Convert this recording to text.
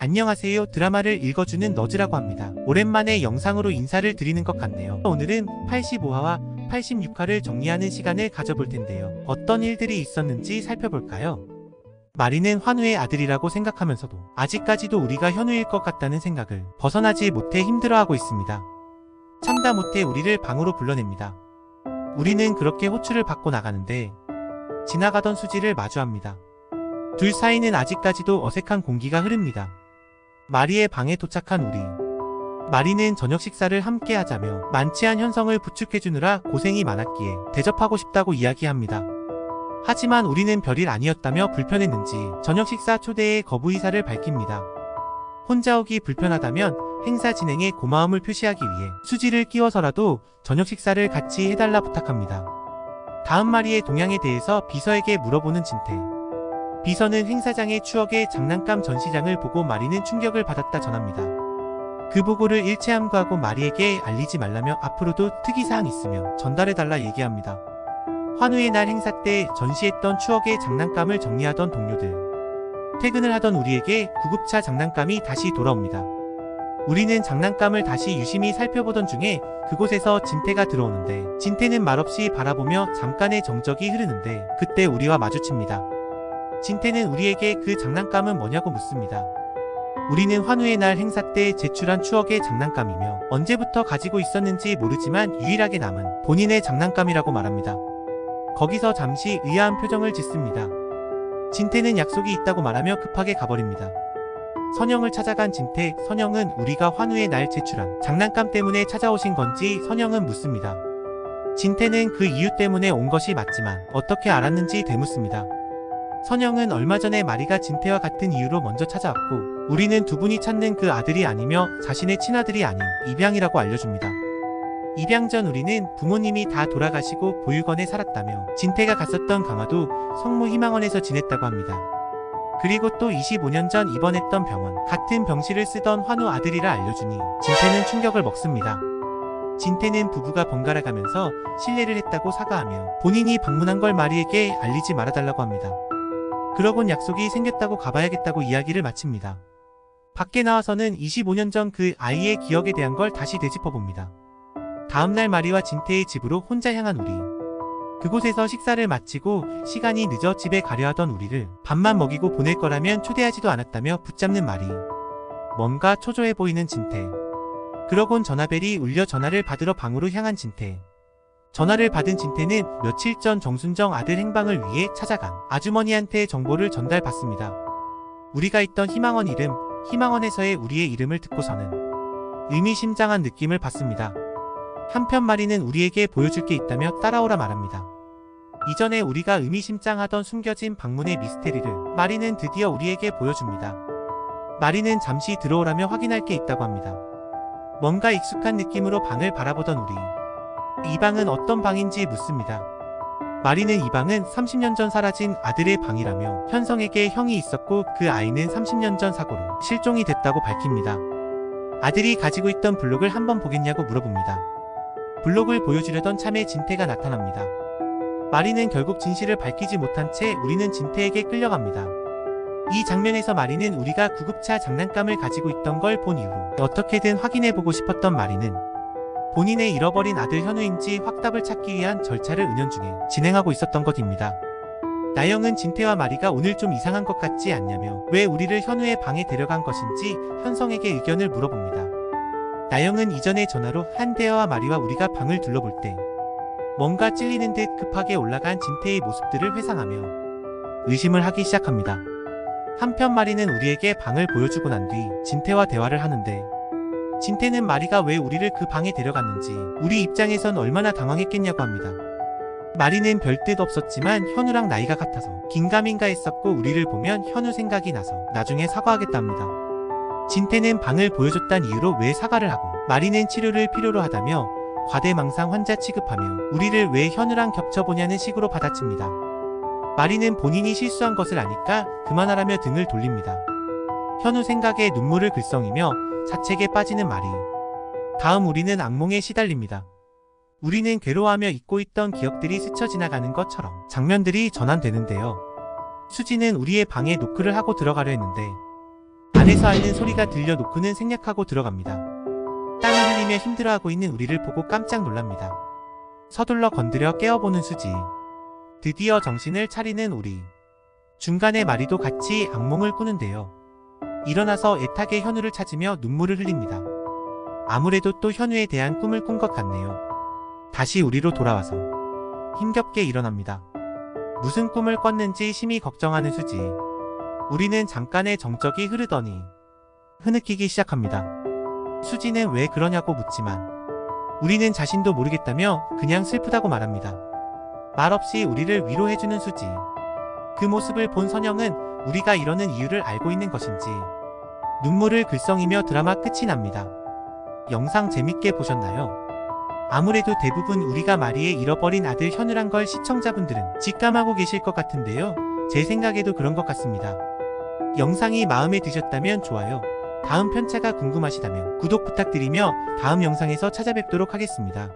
안녕하세요. 드라마를 읽어주는 너즈라고 합니다. 오랜만에 영상으로 인사를 드리는 것 같네요. 오늘은 85화와 86화를 정리하는 시간을 가져볼 텐데요. 어떤 일들이 있었는지 살펴볼까요? 마리는 환우의 아들이라고 생각하면서도 아직까지도 우리가 현우일 것 같다는 생각을 벗어나지 못해 힘들어하고 있습니다. 참다 못해 우리를 방으로 불러냅니다. 우리는 그렇게 호출을 받고 나가는데 지나가던 수지를 마주합니다. 둘 사이는 아직까지도 어색한 공기가 흐릅니다. 마리의 방에 도착한 우리. 마리는 저녁 식사를 함께 하자며 만취한 현성을 부축해주느라 고생이 많았기에 대접하고 싶다고 이야기합니다. 하지만 우리는 별일 아니었다며 불편했는지 저녁 식사 초대에 거부 의사를 밝힙니다. 혼자 오기 불편하다면 행사 진행에 고마움을 표시하기 위해 수지를 끼워서라도 저녁 식사를 같이 해달라 부탁합니다. 다음 마리의 동향에 대해서 비서에게 물어보는 진태. 비서는 행사장의 추억의 장난감 전시장을 보고 마리는 충격을 받았다 전합니다. 그 보고를 일체 함구하고 마리에게 알리지 말라며 앞으로도 특이사항 있으면 전달해달라 얘기합니다. 환우의 날 행사 때 전시했던 추억의 장난감을 정리하던 동료들. 퇴근을 하던 우리에게 구급차 장난감이 다시 돌아옵니다. 우리는 장난감을 다시 유심히 살펴보던 중에 그곳에서 진태가 들어오는데 진태는 말없이 바라보며 잠깐의 정적이 흐르는데 그때 우리와 마주칩니다. 진태는 우리에게 그 장난감은 뭐냐고 묻습니다. 우리는 환우의 날 행사 때 제출한 추억의 장난감이며 언제부터 가지고 있었는지 모르지만 유일하게 남은 본인의 장난감이라고 말합니다. 거기서 잠시 의아한 표정을 짓습니다. 진태는 약속이 있다고 말하며 급하게 가버립니다. 선영을 찾아간 진태. 선영은 우리가 환우의 날 제출한 장난감 때문에 찾아오신 건지 선영은 묻습니다. 진태는 그 이유 때문에 온 것이 맞지만 어떻게 알았는지 되묻습니다. 선영은 얼마 전에 마리가 진태와 같은 이유로 먼저 찾아왔고 우리는 두 분이 찾는 그 아들이 아니며 자신의 친아들이 아닌 입양이라고 알려줍니다. 입양 전 우리는 부모님이 다 돌아가시고 보육원에 살았다며 진태가 갔었던 강화도 성모 희망원에서 지냈다고 합니다. 그리고 또 25년 전 입원했던 병원, 같은 병실을 쓰던 환우 아들이라 알려주니 진태는 충격을 먹습니다. 진태는 부부가 번갈아 가면서 실례를 했다고 사과하며 본인이 방문한 걸 마리에게 알리지 말아달라고 합니다. 그러곤 약속이 생겼다고 가봐야겠다고 이야기를 마칩니다. 밖에 나와서는 25년 전 그 아이의 기억에 대한 걸 다시 되짚어봅니다. 다음날 마리와 진태의 집으로 혼자 향한 우리. 그곳에서 식사를 마치고 시간이 늦어 집에 가려 하던 우리를 밥만 먹이고 보낼 거라면 초대하지도 않았다며 붙잡는 마리. 뭔가 초조해 보이는 진태. 그러곤 전화벨이 울려 전화를 받으러 방으로 향한 진태. 전화를 받은 진태는 며칠 전 정순정 아들 행방을 위해 찾아간 아주머니한테 정보를 전달받습니다. 우리가 있던 희망원 이름, 희망원에서의 우리의 이름을 듣고서는 의미심장한 느낌을 받습니다. 한편 마리는 우리에게 보여줄 게 있다며 따라오라 말합니다. 이전에 우리가 의미심장하던 숨겨진 방문의 미스테리를 마리는 드디어 우리에게 보여줍니다. 마리는 잠시 들어오라며 확인할 게 있다고 합니다. 뭔가 익숙한 느낌으로 방을 바라보던 우리. 이 방은 어떤 방인지 묻습니다. 마리는 이 방은 30년 전 사라진 아들의 방이라며 현성에게 형이 있었고 그 아이는 30년 전 사고로 실종이 됐다고 밝힙니다. 아들이 가지고 있던 블록을 한번 보겠냐고 물어봅니다. 블록을 보여주려던 참에 진태가 나타납니다. 마리는 결국 진실을 밝히지 못한 채 우리는 진태에게 끌려갑니다. 이 장면에서 마리는 우리가 구급차 장난감을 가지고 있던 걸 본 이후로 어떻게든 확인해보고 싶었던 마리는 본인의 잃어버린 아들 현우인지 확답을 찾기 위한 절차를 은연중에 진행하고 있었던 것입니다. 나영은 진태와 마리가 오늘 좀 이상한 것 같지 않냐며 왜 우리를 현우의 방에 데려간 것인지 현성에게 의견을 물어봅니다. 나영은 이전에 전화로 한대화와 마리와 우리가 방을 둘러볼 때 뭔가 찔리는 듯 급하게 올라간 진태의 모습들을 회상하며 의심을 하기 시작합니다. 한편 마리는 우리에게 방을 보여주고 난 뒤 진태와 대화를 하는데 진태는 마리가 왜 우리를 그 방에 데려갔는지 우리 입장에선 얼마나 당황했겠냐고 합니다. 마리는 별 뜻 없었지만 현우랑 나이가 같아서 긴가민가 했었고 우리를 보면 현우 생각이 나서 나중에 사과하겠답니다. 진태는 방을 보여줬단 이유로 왜 사과를 하고 마리는 치료를 필요로 하다며 과대망상 환자 취급하며 우리를 왜 현우랑 겹쳐보냐는 식으로 받아칩니다. 마리는 본인이 실수한 것을 아니까 그만하라며 등을 돌립니다. 현우 생각에 눈물을 글썽이며 자책에 빠지는 마리. 다음 우리는 악몽에 시달립니다. 우리는 괴로워하며 잊고 있던 기억들이 스쳐 지나가는 것처럼 장면들이 전환되는데요. 수지는 우리의 방에 노크를 하고 들어가려 했는데 안에서 앓는 소리가 들려 노크는 생략하고 들어갑니다. 땀을 흘리며 힘들어하고 있는 우리를 보고 깜짝 놀랍니다. 서둘러 건드려 깨워보는 수지. 드디어 정신을 차리는 우리. 중간에 마리도 같이 악몽을 꾸는데요. 일어나서 애타게 현우를 찾으며 눈물을 흘립니다. 아무래도 또 현우에 대한 꿈을 꾼 것 같네요. 다시 우리로 돌아와서 힘겹게 일어납니다. 무슨 꿈을 꿨는지 심히 걱정하는 수지. 우리는 잠깐의 정적이 흐르더니 흐느끼기 시작합니다. 수지는 왜 그러냐고 묻지만 우리는 자신도 모르겠다며 그냥 슬프다고 말합니다. 말없이 우리를 위로해주는 수지. 그 모습을 본 선영은 우리가 이러는 이유를 알고 있는 것인지 눈물을 글썽이며 드라마 끝이 납니다. 영상 재밌게 보셨나요? 아무래도 대부분 우리가 마리의 잃어버린 아들 현우란 걸 시청자분들은 직감하고 계실 것 같은데요. 제 생각에도 그런 것 같습니다. 영상이 마음에 드셨다면 좋아요, 다음 편차가 궁금하시다면 구독 부탁드리며 다음 영상에서 찾아뵙도록 하겠습니다.